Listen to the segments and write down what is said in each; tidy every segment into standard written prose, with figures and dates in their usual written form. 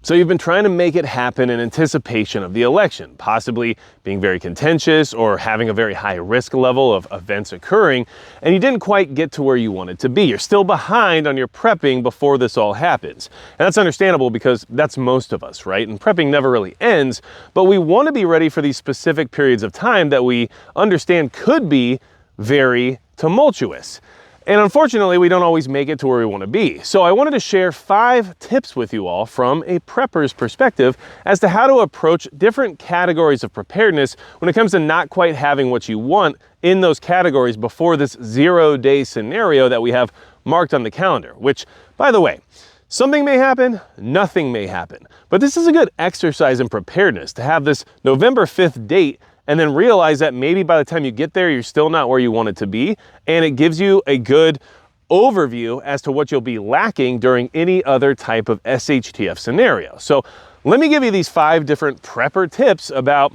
So you've been trying to make it happen in anticipation of the election, possibly being very contentious or having a very high risk level of events occurring, and you didn't quite get to where you wanted to be. You're still behind on your prepping before this all happens. And that's understandable because that's most of us, right? And prepping never really ends, but we want to be ready for these specific periods of time that we understand could be very tumultuous. And unfortunately, we don't always make it to where we want to be. So I wanted to share 5 tips with you all from a prepper's perspective as to how to approach different categories of preparedness when it comes to not quite having what you want in those categories before this 0-day scenario that we have marked on the calendar, which, by the way, something may happen, nothing may happen. But this is a good exercise in preparedness to have this November 5th date and then realize that maybe by the time you get there, you're still not where you want it to be. And it gives you a good overview as to what you'll be lacking during any other type of SHTF scenario. So let me give you these 5 different prepper tips about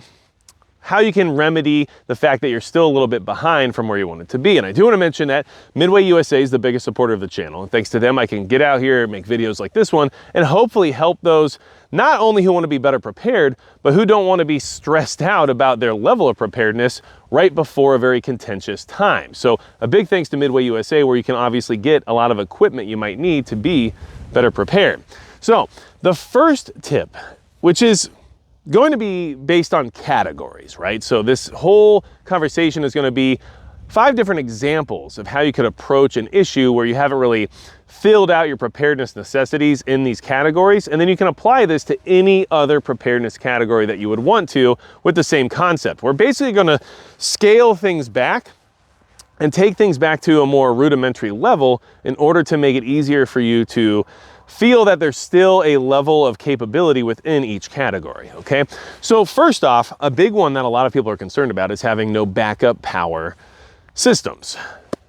how you can remedy the fact that you're still a little bit behind from where you want it to be. And I do want to mention that Midway USA is the biggest supporter of the channel. And thanks to them, I can get out here and make videos like this one and hopefully help those not only who want to be better prepared, but who don't want to be stressed out about their level of preparedness right before a very contentious time. So a big thanks to Midway USA, where you can obviously get a lot of equipment you might need to be better prepared. So the first tip, which is going to be based on categories, right? So this whole conversation is going to be 5 different examples of how you could approach an issue where you haven't really filled out your preparedness necessities in these categories, and then you can apply this to any other preparedness category that you would want to with the same concept. We're basically going to scale things back and take things back to a more rudimentary level in order to make it easier for you to feel that there's still a level of capability within each category, okay? So first off, a big one that a lot of people are concerned about is having no backup power systems.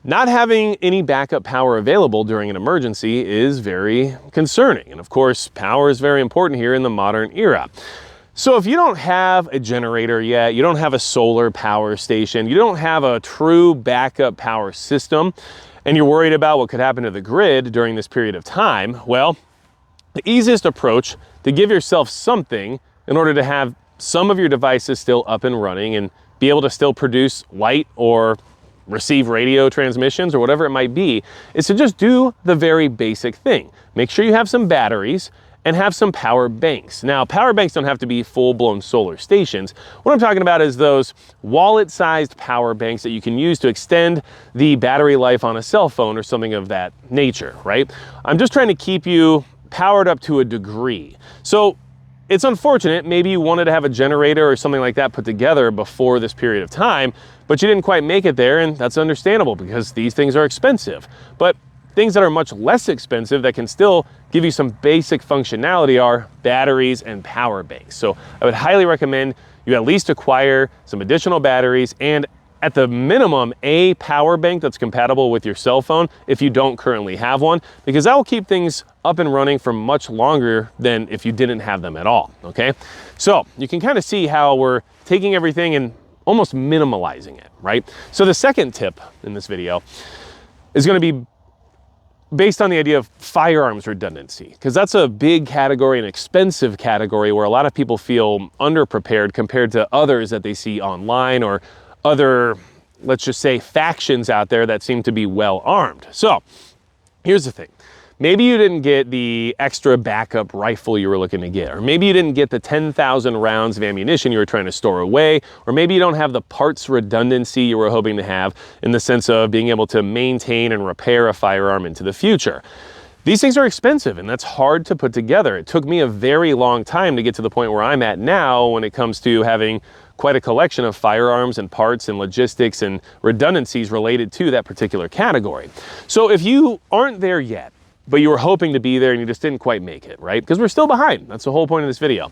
Not having any backup power available during an emergency is very concerning. And of course, power is very important here in the modern era. So if you don't have a generator yet, you don't have a solar power station, you don't have a true backup power system, and you're worried about what could happen to the grid during this period of time, well, the easiest approach to give yourself something in order to have some of your devices still up and running and be able to still produce light or receive radio transmissions or whatever it might be, is to just do the very basic thing. Make sure you have some batteries and have some power banks. Now, power banks don't have to be full-blown solar stations. What I'm talking about is those wallet-sized power banks that you can use to extend the battery life on a cell phone or something of that nature, right? I'm just trying to keep you powered up to a degree. So it's unfortunate, maybe you wanted to have a generator or something like that put together before this period of time, but you didn't quite make it there, and that's understandable because these things are expensive. But things that are much less expensive that can still give you some basic functionality are batteries and power banks. So I would highly recommend you at least acquire some additional batteries and at the minimum, a power bank that's compatible with your cell phone if you don't currently have one, because that will keep things up and running for much longer than if you didn't have them at all, okay? So you can kind of see how we're taking everything and almost minimalizing it, right? So the second tip in this video is going to be based on the idea of firearms redundancy, because that's a big category, an expensive category where a lot of people feel underprepared compared to others that they see online or other, let's just say, factions out there that seem to be well armed. So here's the thing. Maybe you didn't get the extra backup rifle you were looking to get, or maybe you didn't get the 10,000 rounds of ammunition you were trying to store away, or maybe you don't have the parts redundancy you were hoping to have in the sense of being able to maintain and repair a firearm into the future. These things are expensive, and that's hard to put together. It took me a very long time to get to the point where I'm at now when it comes to having quite a collection of firearms and parts and logistics and redundancies related to that particular category. So if you aren't there yet, but you were hoping to be there and you just didn't quite make it, right? Because we're still behind. That's the whole point of this video.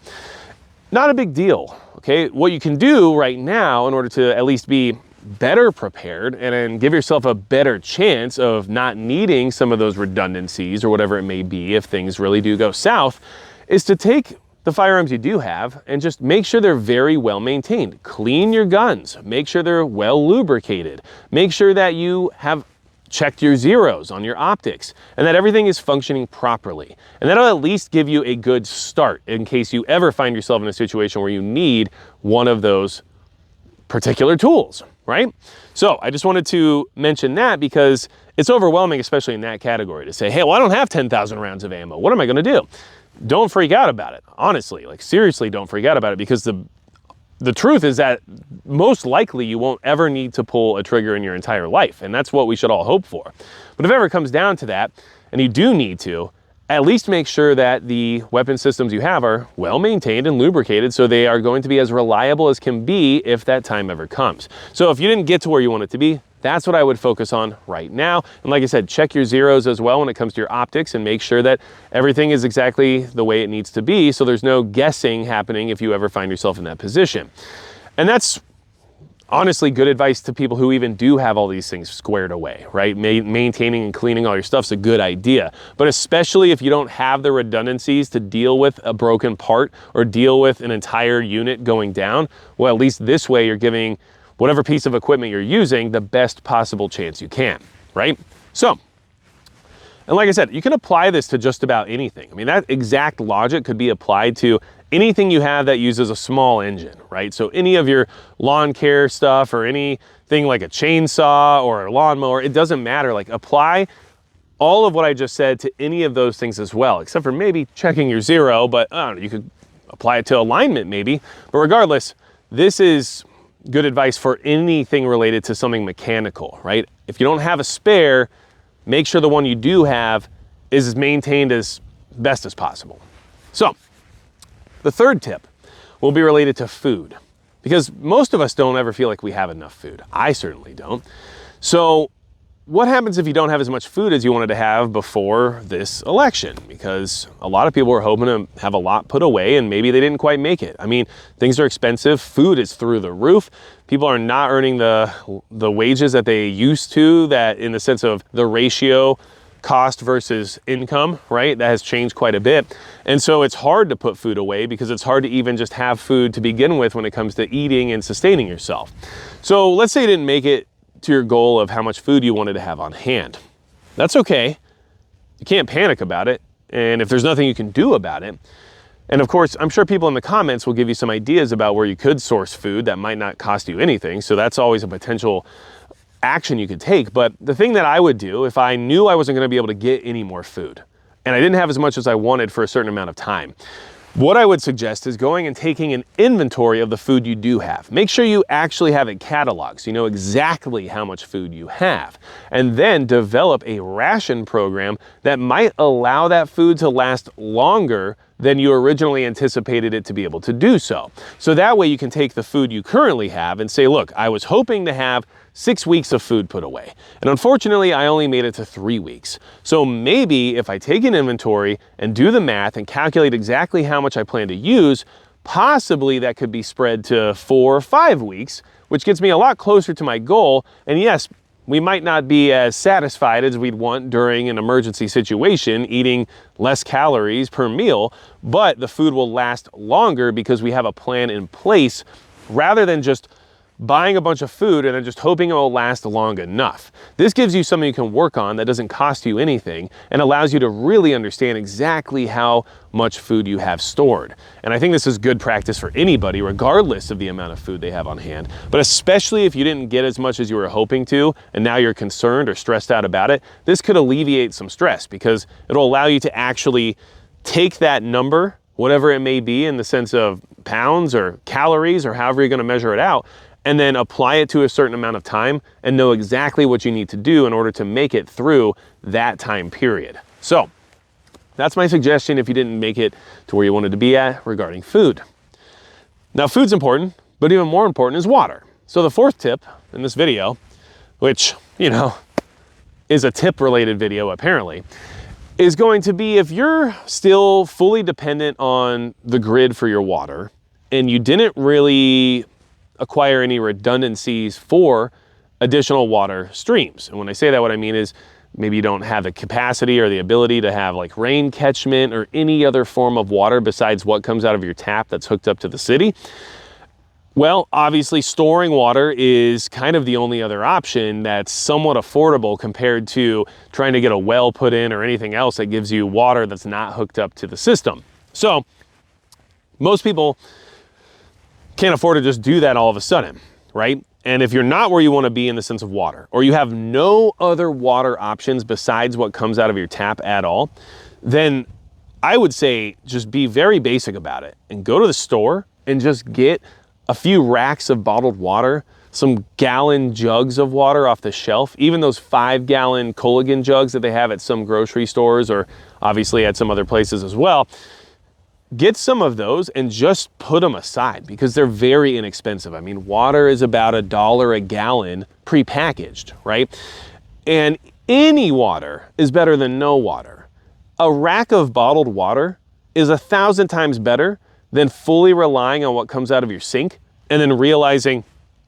Not a big deal, okay? What you can do right now in order to at least be better prepared and then give yourself a better chance of not needing some of those redundancies or whatever it may be if things really do go south, is to take the firearms you do have and just make sure they're very well maintained. Clean your guns. Make sure they're well lubricated. Make sure that you have checked your zeros on your optics, and that everything is functioning properly. And that'll at least give you a good start in case you ever find yourself in a situation where you need one of those particular tools, right? So I just wanted to mention that because it's overwhelming, especially in that category, to say, hey, well, I don't have 10,000 rounds of ammo. What am I going to do? Don't freak out about it. Honestly, like seriously, don't freak out about it, because the truth is that most likely you won't ever need to pull a trigger in your entire life. And that's what we should all hope for. But if it ever comes down to that, and you do need to, at least make sure that the weapon systems you have are well maintained and lubricated, so they are going to be as reliable as can be if that time ever comes. So if you didn't get to where you want it to be, that's what I would focus on right now. And like I said, check your zeros as well when it comes to your optics, and make sure that everything is exactly the way it needs to be, so there's no guessing happening if you ever find yourself in that position. And that's honestly good advice to people who even do have all these things squared away, right? Maintaining and cleaning all your stuff's a good idea, but especially if you don't have the redundancies to deal with a broken part or deal with an entire unit going down, well, at least this way you're giving whatever piece of equipment you're using the best possible chance you can, right? So, and like I said, you can apply this to just about anything. I mean, that exact logic could be applied to anything you have that uses a small engine, right? So any of your lawn care stuff or anything like a chainsaw or a lawnmower, it doesn't matter. Like, apply all of what I just said to any of those things as well, except for maybe checking your zero, but I don't know, you could apply it to alignment maybe. But regardless, this is good advice for anything related to something mechanical, right? If you don't have a spare, make sure the one you do have is maintained as best as possible. So, the third tip will be related to food, because most of us don't ever feel like we have enough food. I certainly don't. So what happens if you don't have as much food as you wanted to have before this election? Because a lot of people were hoping to have a lot put away, and maybe they didn't quite make it. I mean, things are expensive. Food is through the roof. People are not earning the wages that they used to, that in the sense of the ratio cost versus income, right? That has changed quite a bit. And so it's hard to put food away, because it's hard to even just have food to begin with when it comes to eating and sustaining yourself. So let's say you didn't make it to your goal of how much food you wanted to have on hand. That's okay. You can't panic about it. And if there's nothing you can do about it, and of course, I'm sure people in the comments will give you some ideas about where you could source food that might not cost you anything. So that's always a potential action you could take. But the thing that I would do if I knew I wasn't going to be able to get any more food and I didn't have as much as I wanted for a certain amount of time, what I would suggest is going and taking an inventory of the food you do have. Make sure you actually have it cataloged so you know exactly how much food you have, and then develop a ration program that might allow that food to last longer than you originally anticipated it to be able to do so. So that way you can take the food you currently have and say, look, I was hoping to have 6 weeks of food put away, and unfortunately I only made it to 3 weeks. So maybe if I take an inventory and do the math and calculate exactly how much I plan to use, possibly that could be spread to 4 or 5 weeks, which gets me a lot closer to my goal. And yes, we might not be as satisfied as we'd want during an emergency situation, eating less calories per meal, but the food will last longer because we have a plan in place, rather than just buying a bunch of food and then just hoping it will last long enough. This gives you something you can work on that doesn't cost you anything and allows you to really understand exactly how much food you have stored. And I think this is good practice for anybody, regardless of the amount of food they have on hand, but especially if you didn't get as much as you were hoping to and now you're concerned or stressed out about it. This could alleviate some stress, because it'll allow you to actually take that number, whatever it may be in the sense of pounds or calories or however you're going to measure it out, and then apply it to a certain amount of time and know exactly what you need to do in order to make it through that time period. So that's my suggestion if you didn't make it to where you wanted to be at regarding food. Now, food's important, but even more important is water. So the fourth tip in this video, which, you know, is a tip related video apparently, is going to be if you're still fully dependent on the grid for your water and you didn't really acquire any redundancies for additional water streams. And when I say that, what I mean is maybe you don't have the capacity or the ability to have like rain catchment or any other form of water besides what comes out of your tap that's hooked up to the city. Well, obviously storing water is kind of the only other option that's somewhat affordable compared to trying to get a well put in or anything else that gives you water that's not hooked up to the system. So most people can't afford to just do that all of a sudden, right? And if you're not where you want to be in the sense of water, or you have no other water options besides what comes out of your tap at all, then I would say just be very basic about it and go to the store and just get a few racks of bottled water, some gallon jugs of water off the shelf, even those 5-gallon Culligan jugs that they have at some grocery stores or obviously at some other places as well. Get some of those and just put them aside because they're very inexpensive. I mean, water is about $1 a gallon prepackaged, right? And any water is better than no water. A rack of bottled water is 1,000 times better than fully relying on what comes out of your sink and then realizing,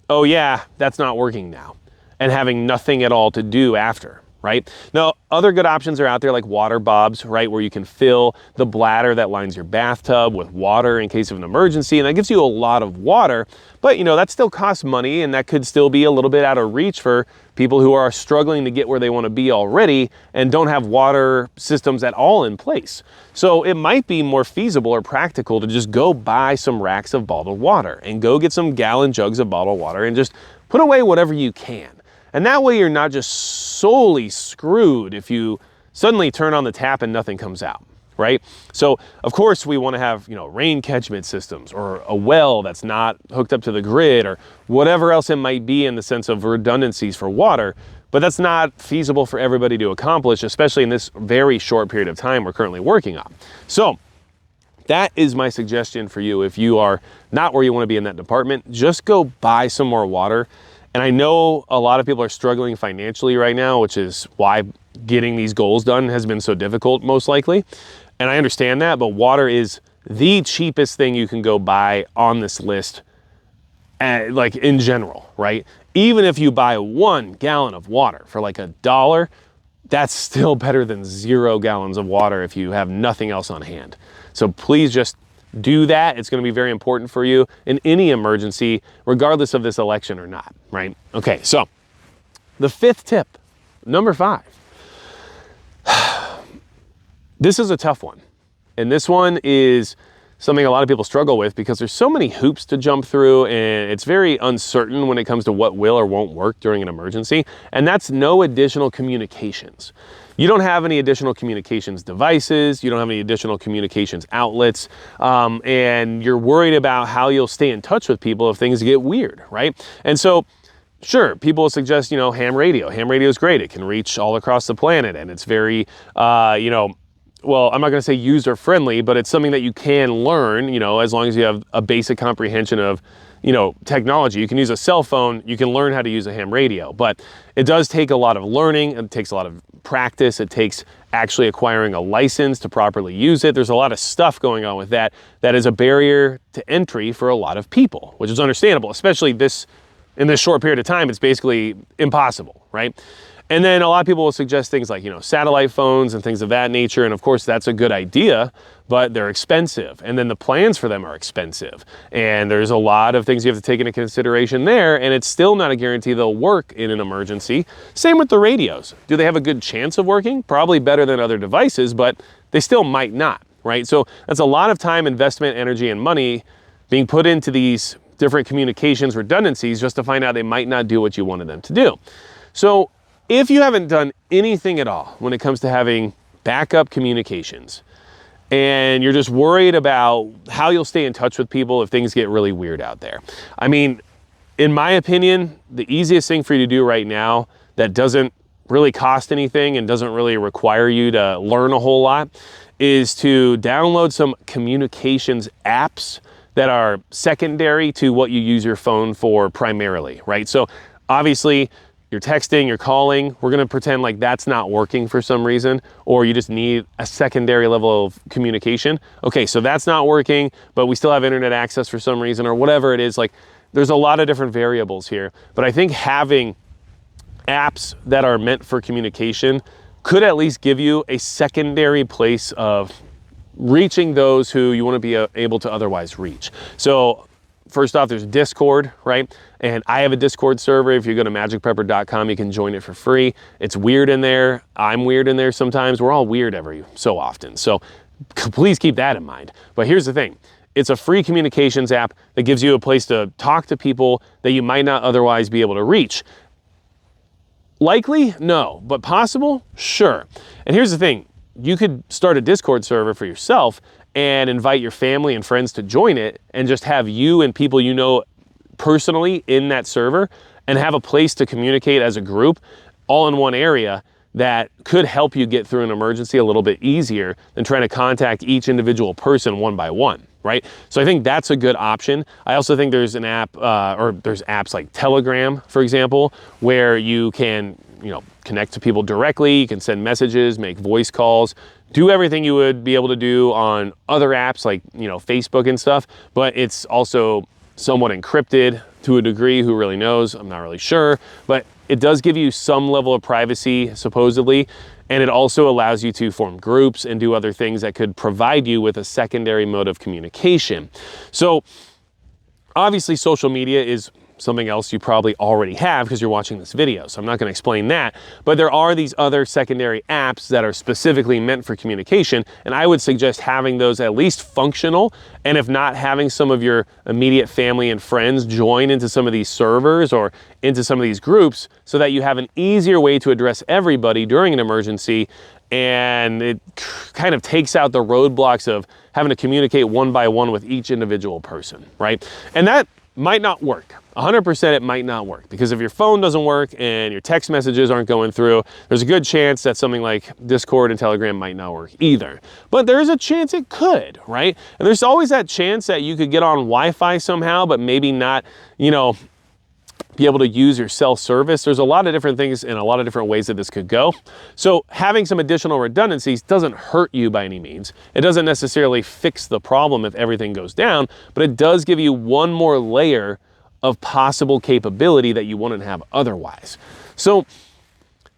oh yeah, that's not working now, and having nothing at all to do after, right? Now, other good options are out there like water bobs, right? Where you can fill the bladder that lines your bathtub with water in case of an emergency, and that gives you a lot of water, but you know, that still costs money and that could still be a little bit out of reach for people who are struggling to get where they want to be already and don't have water systems at all in place. So it might be more feasible or practical to just go buy some racks of bottled water and go get some gallon jugs of bottled water and just put away whatever you can. And that way you're not just solely screwed if you suddenly turn on the tap and nothing comes out, right? So of course we want to have, you know, rain catchment systems or a well that's not hooked up to the grid or whatever else it might be in the sense of redundancies for water, but that's not feasible for everybody to accomplish, especially in this very short period of time we're currently working on. So that is my suggestion for you. If you are not where you want to be in that department, just go buy some more water. And I know a lot of people are struggling financially right now, which is why getting these goals done has been so difficult, most likely. And I understand that, but water is the cheapest thing you can go buy on this list, like in general, right? Even if you buy 1 gallon of water for like $1, that's still better than 0 gallons of water if you have nothing else on hand. So please just do that. It's going to be very important for you in any emergency, regardless of this election or not, right? Okay, so the 5th tip, number 5. This is a tough one. And this one is something a lot of people struggle with because there's so many hoops to jump through and it's very uncertain when it comes to what will or won't work during an emergency. And that's no additional communications. You don't have any additional communications devices, you don't have any additional communications outlets, and you're worried about how you'll stay in touch with people if things get weird, right? And so, sure, people will suggest, you know, ham radio. Ham radio is great. It can reach all across the planet, and it's very, you know, well, I'm not going to say user-friendly, but it's something that you can learn, you know, as long as you have a basic comprehension of, you know, technology. You can use a cell phone, you can learn how to use a ham radio, but it does take a lot of learning, it takes a lot of practice, it takes actually acquiring a license to properly use it. There's a lot of stuff going on with that that is a barrier to entry for a lot of people, which is understandable, especially in this short period of time. It's basically impossible, right? And then a lot of people will suggest things like, you know, satellite phones and things of that nature. And of course, that's a good idea, but they're expensive. And then the plans for them are expensive. And there's a lot of things you have to take into consideration there. And it's still not a guarantee they'll work in an emergency. Same with the radios. Do they have a good chance of working? Probably better than other devices, but they still might not, right? So that's a lot of time, investment, energy, and money being put into these different communications redundancies just to find out they might not do what you wanted them to do. So if you haven't done anything at all when it comes to having backup communications and you're just worried about how you'll stay in touch with people if things get really weird out there, I mean, in my opinion, the easiest thing for you to do right now that doesn't really cost anything and doesn't really require you to learn a whole lot is to download some communications apps that are secondary to what you use your phone for primarily, right? So obviously, you're texting, you're calling, we're gonna pretend like that's not working for some reason, or you just need a secondary level of communication. Okay, so that's not working, but we still have internet access for some reason, or whatever it is. Like, there's a lot of different variables here, but I think having apps that are meant for communication could at least give you a secondary place of reaching those who you wanna be able to otherwise reach. So first off, there's Discord, right? And I have a Discord server. If you go to magicprepper.com, you can join it for free. It's weird in there. I'm weird in there sometimes. We're all weird every so often. So please keep that in mind. But here's the thing. It's a free communications app that gives you a place to talk to people that you might not otherwise be able to reach. Likely? No. But possible? Sure. And here's the thing. You could start a Discord server for yourself and invite your family and friends to join it and just have you and people you know personally in that server and have a place to communicate as a group all in one area that could help you get through an emergency a little bit easier than trying to contact each individual person one by one, right? So I think that's a good option. I also think there's an app, or there's apps like Telegram, for example, where you can, connect to people directly. You can send messages, make voice calls, do everything you would be able to do on other apps like, Facebook and stuff, but it's also somewhat encrypted to a degree. Who really knows? I'm not really sure, but it does give you some level of privacy, supposedly, and it also allows you to form groups and do other things that could provide you with a secondary mode of communication. So obviously social media is something else you probably already have because you're watching this video, so I'm not going to explain that. But there are these other secondary apps that are specifically meant for communication, and I would suggest having those at least functional, and if not, having some of your immediate family and friends join into some of these servers or into some of these groups so that you have an easier way to address everybody during an emergency, and it kind of takes out the roadblocks of having to communicate one by one with each individual person, right? And that might not work. 100% it might not work, because if your phone doesn't work and your text messages aren't going through, there's a good chance that something like Discord and Telegram might not work either. But there is a chance it could, right? And there's always that chance that you could get on Wi-Fi somehow, but maybe not, be able to use your cell service. There's a lot of different things and a lot of different ways that this could go. So having some additional redundancies doesn't hurt you by any means. It doesn't necessarily fix the problem if everything goes down, but it does give you one more layer of possible capability that you wouldn't have otherwise. So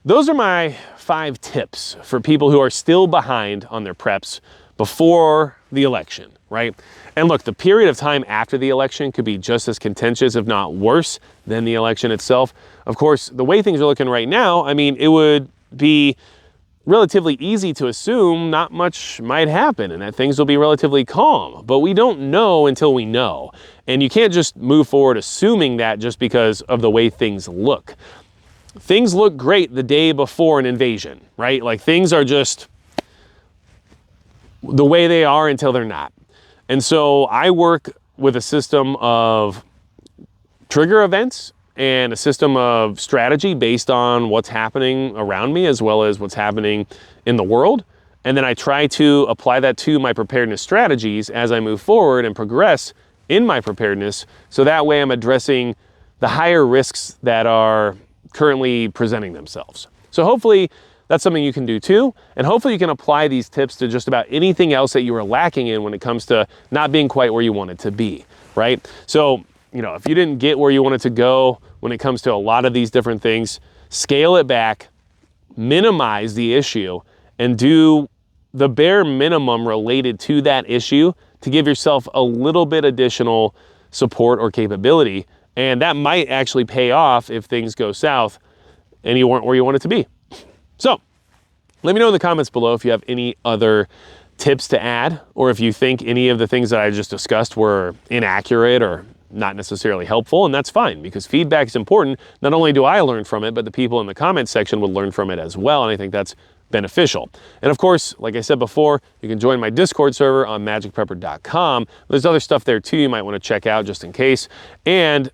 those are my 5 tips for people who are still behind on their preps before the election, right? And look, the period of time after the election could be just as contentious, if not worse, than the election itself. Of course, the way things are looking right now, it would be relatively easy to assume not much might happen and that things will be relatively calm, but we don't know until we know. And you can't just move forward assuming that just because of the way things look. Things look great the day before an invasion, right? Like things are just the way they are until they're not. And so I work with a system of trigger events and a system of strategy based on what's happening around me as well as what's happening in the world. And then I try to apply that to my preparedness strategies as I move forward and progress in my preparedness. So that way I'm addressing the higher risks that are currently presenting themselves. So hopefully that's something you can do too. And hopefully you can apply these tips to just about anything else that you are lacking in when it comes to not being quite where you want it to be, right? So, if you didn't get where you wanted to go when it comes to a lot of these different things, scale it back, minimize the issue, and do the bare minimum related to that issue to give yourself a little bit additional support or capability. And that might actually pay off if things go south and you weren't where you want it to be. So let me know in the comments below if you have any other tips to add, or if you think any of the things that I just discussed were inaccurate or not necessarily helpful, and that's fine, because feedback is important. Not only do I learn from it, but the people in the comments section would learn from it as well, and I think that's beneficial. And of course, like I said before, you can join my Discord server on magicprepper.com. There's other stuff there too you might want to check out just in case. And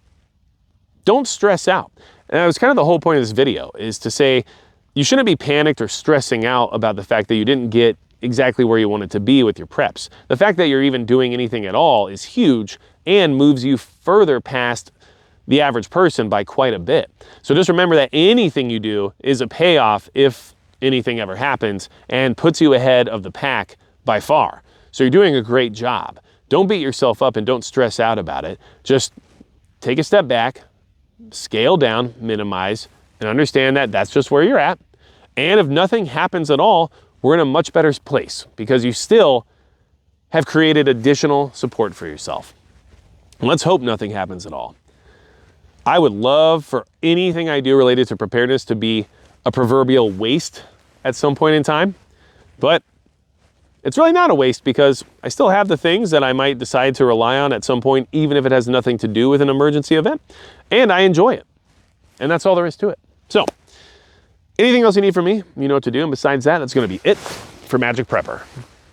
don't stress out. And that was kind of the whole point of this video, is to say you shouldn't be panicked or stressing out about the fact that you didn't get exactly where you wanted to be with your preps. The fact that you're even doing anything at all is huge and moves you further past the average person by quite a bit. So just remember that anything you do is a payoff if anything ever happens, and puts you ahead of the pack by far. So you're doing a great job. Don't beat yourself up and don't stress out about it. Just take a step back, scale down, minimize, and understand that that's just where you're at. And if nothing happens at all, we're in a much better place because you still have created additional support for yourself. Let's hope nothing happens at all. I would love for anything I do related to preparedness to be a proverbial waste at some point in time, but it's really not a waste because I still have the things that I might decide to rely on at some point, even if it has nothing to do with an emergency event, and I enjoy it. And that's all there is to it. So, anything else you need from me, you know what to do. And besides that, that's going to be it for Magic Prepper.